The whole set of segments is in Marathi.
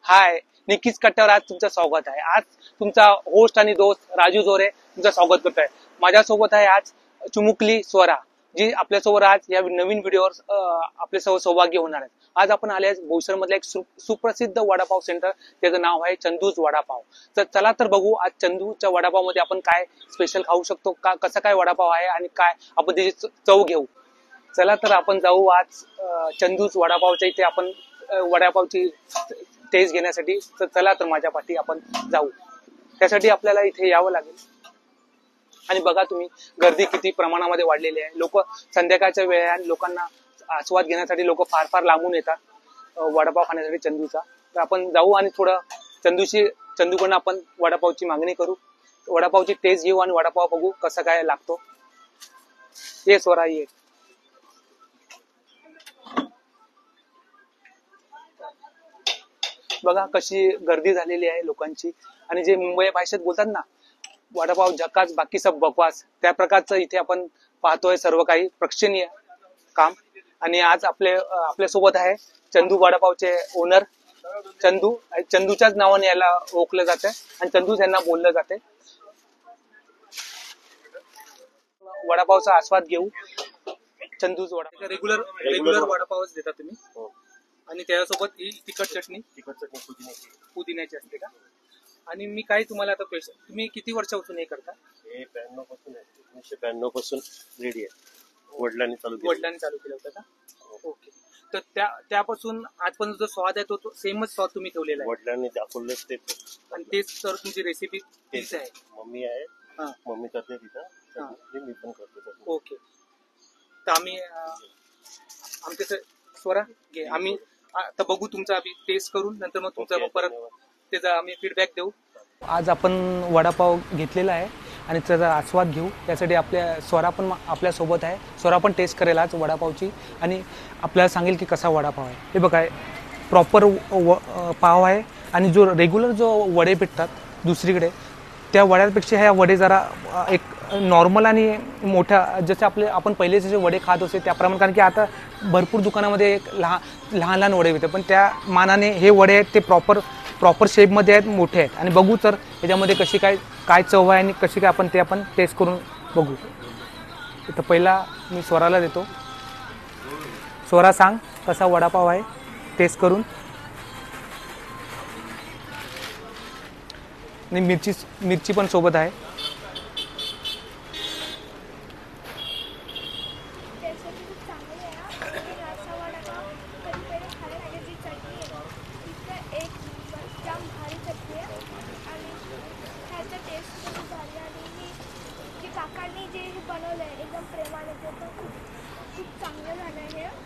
हाय, निक्कीच कट्ट्यावर आज तुमचं स्वागत आहे। आज तुमचा होस्ट आणि दोस्त राजू जोरे तुमचं स्वागत करत आहे। माझ्यासोबत आहे आज चुमुकली स्वरा, जी आपल्यासोबत आज या नवीन व्हिडिओवर आपल्यासोबत सहभागी होणार आहे। आज आपण आले बोईसर मधलं एक सुप्रसिद्ध वडापाव सेंटर, त्याचं नाव आहे चंदूच वडापाव। तर चला तर बघू आज चंदूच्या वडापाव मध्ये आपण काय स्पेशल खाऊ शकतो, का कसं काय वडापाव आहे आणि काय आपण त्याची चव घेऊ। चला तर आपण जाऊ आज चंदूच वडापावच्या इथे आपण वडापावची टेस्ट घेण्यासाठी। तर चला तर माझ्या पाठी आपण जाऊ। त्यासाठी आपल्याला इथे यावं लागेल आणि बघा तुम्ही गर्दी किती प्रमाणामध्ये वाढलेली आहे। लोक संध्याकाळच्या वेळेत लोकांना आस्वाद घेण्यासाठी लोक फार फार लांबून येतात वडापाव खाण्यासाठी चंदूचा। तर आपण जाऊ आणि थोडं चंदूकडनं आपण वडापावची मागणी करू, वडापावची टेस्ट घेऊ आणि वडापाव बघू कसा काय लागतो। ये स्वरा ये। बघा कशी गर्दी झालेली आहे लोकांची, आणि जे मुंबई भाषेत बोलतात ना वडापाव झकास बाकी सब बकवास, त्या प्रकारचं इथे आपण पाहतोय सर्व काही प्रेक्षणीय काम। आणि आज आपल्या सोबत आहे चंदू वडापावचे ओनर चंदूच्याच नावाने याला ओळखलं जाते आणि चंदूच यांना बोललं जाते। वडापावचा आस्वाद घेऊ। चंदूच वडापाव रेग्युलर वडापावच देता तुम्ही आणि त्यासोबत ही तिखट चटणी पुदिन्याची असते का? आणि मी काय तुम्हाला आता पैसे, तुम्ही किती वर्षापासून हे करता? हे 92 पासून आहे, 1992 पासून रेडी आहे। वडिलांनी चालू केलं होतं का? ओके। तर त्यापासून आजपर्यंत जो स्वाद आहे तो सेमच स्वाद तुम्ही ठेवलेला आहे? वडिलांनी दाखवलं ते आणि तेच तर तुमची रेसिपी तीच आहे? मम्मी आहे, मम्मी करते तिथं, मी पण करतो। ओके। तर आम्ही आमच्या स्वरा घे, आम्ही आता बघू तुमचा टेस्ट करून, नंतर मग तुमचा परत त्याचा आम्ही फीडबॅक देऊ। आज आपण वडापाव घेतलेला आहे आणि त्याचा आस्वाद घेऊ, त्यासाठी आपल्या स्वरा पण आपल्या सोबत आहे। स्वरा पण टेस्ट करेल आज वडापावची आणि आपल्याला सांगेल की कसा वडापाव आहे। हे बघा प्रॉपर पाव आहे आणि जो रेग्युलर जो वडे भेटतात दुसरीकडे त्या वड्यांपेक्षा ह्या वडे जरा एक नॉर्मल आणि मोठ्या, जसे आपण पहिले जसे वडे खात होते त्याप्रमाणे, कारण की आता भरपूर दुकानामध्ये एक लहान वडे मिळतात, पण त्या मानाने हे वडे आहेत ते प्रॉपर शेपमध्ये आहेत, मोठे आहेत। आणि बघू तर याच्यामध्ये कशी काय चव आहे आणि कशी काय आपण टेस्ट करून बघू। तर पहिला मी स्वराला देतो। स्वरा सांग कसा वडापाव आहे टेस्ट करून। आणि मिरची पण सोबत आहे।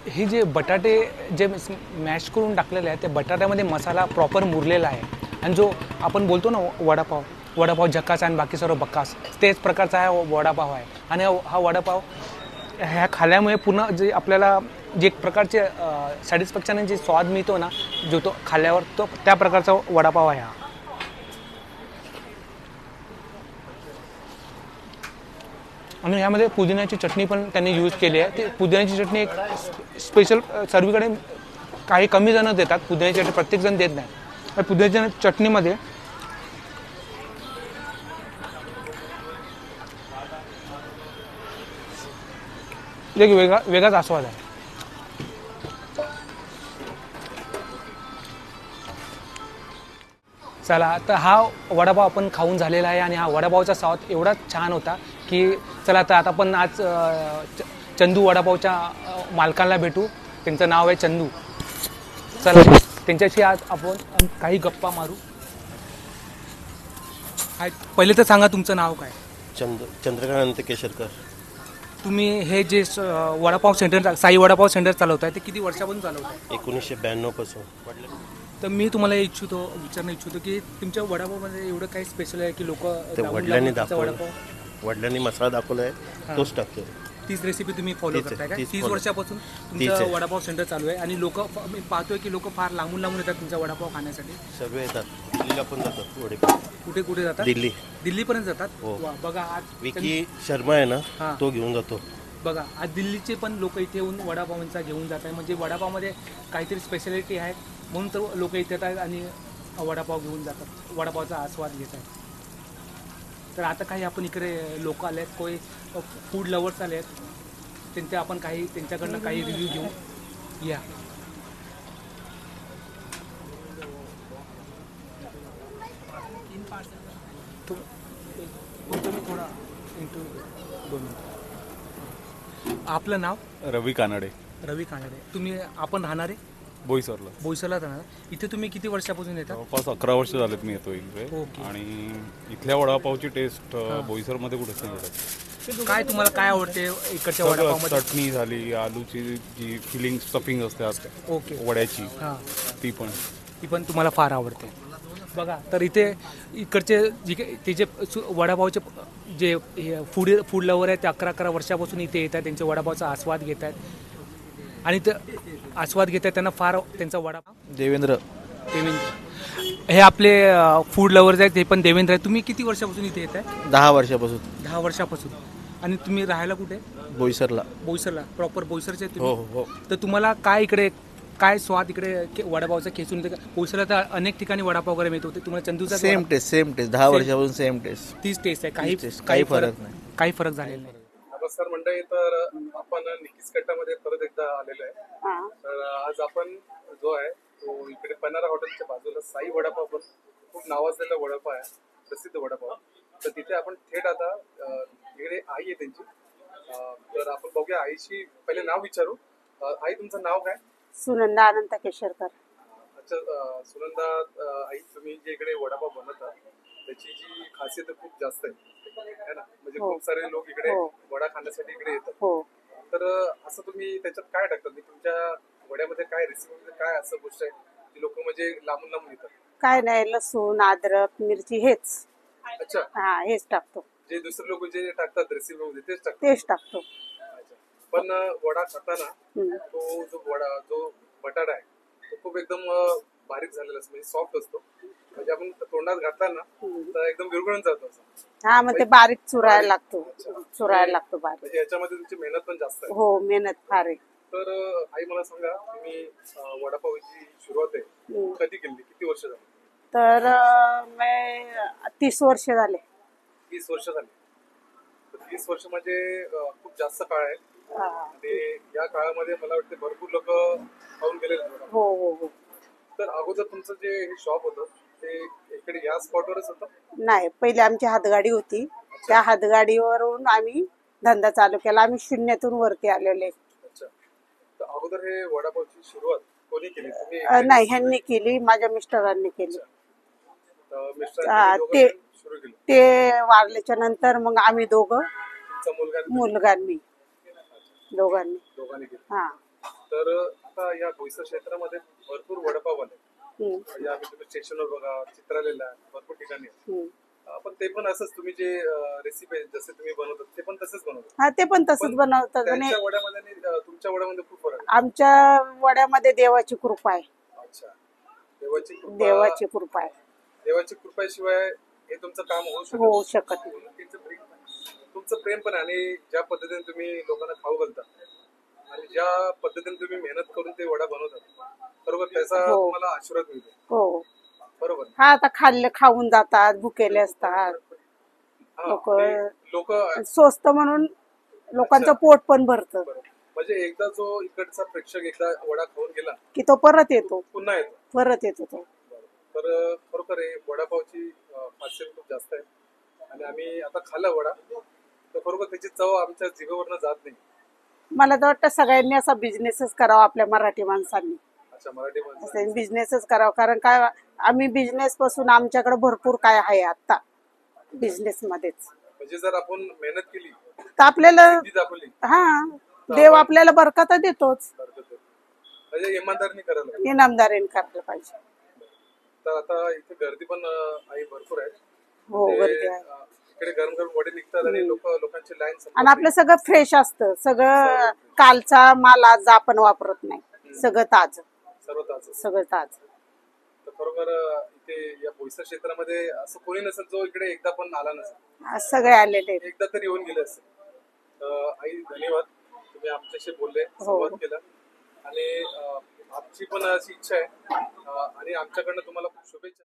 हे जे बटाटे जे मॅश करून टाकलेले आहे, त्या बटाट्यामध्ये मसाला प्रॉपर मुरलेला आहे आणि जो आपण बोलतो ना वडापाव झकास आणि बाकी सर्व बक्कास, तेच प्रकारचा हा वडापाव आहे। आणि हा वडापाव ह्या खाल्यामुळे पूर्ण जे आपल्याला जे एक प्रकारचे सॅटिस्फॅक्शन आणि जे स्वाद मिळतो ना जो तो खाल्ल्यावर, तो त्या प्रकारचा वडापाव आहे हा। आणि ह्यामध्ये पुदिन्याची चटणी पण त्यांनी यूज केली आहे। ती पुदिन्याची चटणी एक स्पेशल सर्वीकडे काही कमी जण देतात, पुदिन्याची चटणी प्रत्येक जण देत नाही। पुदिन्याच्या चटणीमध्ये एक वेगळाच आस्वाद आहे। चला तर हा वडापाव आपण खाऊन झालेला आहे आणि हा वडापावचा स्वाद एवढा छान होता की चला तर आता आपण आज चंदू वडापावच्या मालकांना भेटू। त्यांचं नाव आहे चंदू। चला त्यांच्याशी आज आपण काही गप्पा मारू। पहिले तर सांगा तुमचं नाव काय? चंद्रकांत केशरकर। तुम्ही हे जे वडापाव सेंटर साई वडापाव सेंटर चालवताय ते किती वर्षापासून चालवताय? 1992 पासून। तर मी तुम्हाला विचारणं इच्छितो की तुमच्या वडापावमध्ये एवढं काही स्पेशल आहे की लोक वडिलांनी मसाला दाखवलाय तोच टाकतो। तीच रेसिपी तुम्ही फॉलो करताय का? 30 वर्षापासून तुमचं वडापाव सेंटर चालू आहे आणि लोक मी पाहतोय की लोक फार लांबून येतात तुमचा वडापाव खाण्यासाठी। सगळे येतात, दिल्लीला पण जातात वडे। कुठे जातात? दिल्ली पर्यंत जातात। बघा आज विकी शर्मा आहे ना, तो घेऊन जातो। बघा आज दिल्लीचे पण लोक इथे येऊन वडापावचा घेऊन जात आहे, म्हणजे वडापावमध्ये काहीतरी स्पेशालिटी आहे म्हणून तर लोक इथे येतात आणि वडापाव घेऊन जातात, वडापावचा आस्वाद घेत आहेत. तर आता काही आपण इकडे लोक आले आहेत, कोणी फूड लवर्स आले आहेत, त्यांचे आपण काही त्यांच्याकडनं काही रिव्ह्यू घेऊ या. तुम्ही थोडा दोन मिनिट. आपलं नाव? रवी कानडे, रवी कानडे. तुम्ही आपण राहणारे बोईसरला. बोईसरला राहणार. इथे तुम्ही किती वर्षापासून येतात? जवळपास 11 वर्ष झालेत मी येतो इकडे. ओके. आणि इथल्या वडापावची टेस्ट बोईसरमध्ये कुठेच नाही मिळत. काय तुम्हाला काय आवडते इकडच्या सगळं वडापावमध्ये? चटणी झाली, आलूची जी फिलिंग स्टफिंग असते ओके. वड्याची, हां, ती पण. ती पण तुम्हाला फार आवडते. बघा, तर इथे इकडचे जे ते जे वडापावचे जे फूड लवर आहेत ते 11 वर्षापासून इथे येतात, त्यांच्या वडापावचा आस्वाद घेत आहेत आणि ते आस्वाद घेत आहेत. त्यांना फार त्यांचा वडापाव. देवेंद्र. हे आपले फूड लवर्स आहेत, ते पण देवेंद्र आहेत. तुम्ही किती वर्षापासून इथे येत आहे? 10 वर्षापासून. 10 वर्षापासून. आणि तुम्ही राहायला कुठे? बोईसरला. बोईसरला. प्रॉपर बोईसरचे आहेत हो तुम्ही? हो. तर तुम्हाला काय इकडे काय स्वाद इकडे वडापावचा खेचून येते? बोईसरला तर अनेक ठिकाणी वडापाव वगैरे मिळत होते, तुम्हाला चंदूचा सेम टेस्ट 10 वर्षापासून सेम टेस्ट. तीच टेस्ट आहे, काही तीच taste, काही फरक नाही. काही फरक झालेला नाही. नमस्कार मंडळी. तर आपण निकीस कट्टामध्ये परत एकदा आलेलो आहे. तर आज आपण जो आहे तो इकडे पन्हारा हॉटेलच्या बाजूला साई वडापाव पण खूप नावाजलेला वडापाव आहे, प्रसिद्ध वडापाव. तर तिथे आपण थेट आता इकडे आई आहे त्यांची. तर आपण बघूया आईशी पहिले नाव विचारू. आई, तुमचं नाव काय? सुनंदा अनंत केशरकर. अच्छा, सुनंदा आई, तुम्ही जे इकडे वडापाव बनवता त्याची जी खासियत खूप जास्त आहे ना, म्हणजे हो. खूप सारे लोक इकडे हो. वडा खाण्यासाठी इकडे येतात. हो. तर असं तुम्ही त्याच्यात काय टाकतात? तुमच्या वड्यामध्ये काय रेसिपी, काय असं गोष्ट आहे जी लोक म्हणजे लांबून लांबून येतात? काय नाही, लसूण अद्रक मिरची हेच. अच्छा, हा, हेच टाकतो. जे दुसरे लोक जे टाकतात रेसिपी मध्ये तेच टाकतात? तेच टाकतो. अच्छा. पण वडा खाताना हम्म. तो जो बटाटा आहे तो खूप एकदम बारीक झालेला असतो, म्हणजे सॉफ्ट असतो. म्हणजे आपण तोंडात घातला ना तर एकदम विरघळून जातो असं. हा, मग ते बारीक चुरायला लागतो. चुरायला लागतो बारीक. म्हणजे याच्यामध्ये तुमची मेहनत पण जास्त आहे. हो, मेहनत फार आहे. तर आई, मला सांगा, तुम्ही वडापावची सुरुवात आहे कधी केली, किती वर्ष झाली? तर मी 30 वर्ष झाले. 30 वर्ष झाली. तर 30 वर्ष म्हणजे खूप जास्त काळ आहे. हा. आणि या काळामध्ये मला वाटतं भरपूर लोक खाऊन गेलेले आहेत. हो हो हो. तर अगोदर तुमचं जे हे शॉप होतं ते इकडे या स्पॉटवरच होतं? नाही, पहिले आमची हातगाडी होती. त्या हातगाडीवरून आम्ही धंदा चालू केला. आम्ही शून्यातून वरती आलेले. अच्छा. तर अगोदर हे वडापावची सुरुवात कोणी केली? तुम्ही? नाही, ह्यांनी केली, माझ्या मिस्टरांनी केली. मिस्टरांनी ते सुरू केली? ते वारल्याच्या नंतर मग आम्ही दोघं, तुमचा मुलगांनी, दोघांनी. दोघांनी केली. हा. तर आता या बोईसर क्षेत्रामध्ये भरपूर वडापाव आले. हम्म. म्हणजे आम्ही तुम्ही स्टेशनवर बघा, चित्रालयाला भरपूर ठिकाणी आहे. हम्म. पण ते पण असंच तुम्ही जे रेसिपी जसे तुम्ही बनवतात ते पण तसंच बनवतात? हा, ते पण तसंच बनवतात. आणि त्यांच्या वड्यामध्ये आणि तुमच्या वड्यामध्ये खूप फरक आहे. आमच्या वड्यामध्ये देवाची कृपा आहे. अच्छा. देवाची कृपा. देवाची कृपा आहे. देवाची कृपेशिवाय हे तुमचं काम होऊ होऊ शकत शकत नाही. नाही. तुमचं प्रेम पण आहे. आणि ज्या पद्धतीने तुम्ही लोकांना खाऊ घालता आणि ज्या पद्धतीने तुम्ही मेहनत करून ते वडा बनवतात, बरोबर, त्याचा हो. तुम्हाला आशीर्वाद मिळतो. हो. बरोबर. हा, आता खाऊन जातात, भुकेले असतात लोक. स्वस्त म्हणून लोकांचं पोट पण भरतं. म्हणजे एकदा जो इकडचा प्रेक्षक एकदा वडा खाऊन गेला की तो परत येतो. पुन्हा येतो. परत येतो तो. तर खरोखर हे वडापावची खासियत खूप जास्त आहे. आणि आम्ही आता खाल्ला वडा, तर खरोखर त्याची चव आमच्या जिभेवरनं जात नाही. मला तर वाटतं सगळ्यांनी असा बिझनेसच करावा, आपल्या मराठी माणसांनी. अच्छा, मराठी माणसं. असं बिझनेसच करावा. कारण काय, आम्ही बिझनेस पासून आमच्याकडे भरपूर काय आहे आता बिझनेस मध्येच. म्हणजे जर आपण मेहनत केली तर आपल्याला, ती दाखवली, हा, देव आपल्याला बरकत देतोच. म्हणजे इमानदारीने करायला लागेल. इनामदारीने करायला पाहिजे. तर आता इथे गर्दी पण आई भरपूर आहे. हो, गर्दी आहे. इकडे गरम गरम वडे निघतात आणि लोकांची लाईन. आणि आपलं सगळं फ्रेश असतं. सगळं कालचा माल आज आपण वापरत नाही. सगळं ताज, सर्व ताज. सगळं ताज. तर खरोखर इथे या बोईसर क्षेत्रामध्ये असं कोणी नसेल जो इकडे एकदा पण आला नसेल. आज सगळे आलेले आहेत. एकदा तरी येऊन गेले असेल. आई, धन्यवाद, तुम्ही आमच्याशी बोलले, संवाद केला. आणि आमची पण अशी इच्छा आहे आणि आमच्याकडनं तुम्हाला खूप शुभेच्छा.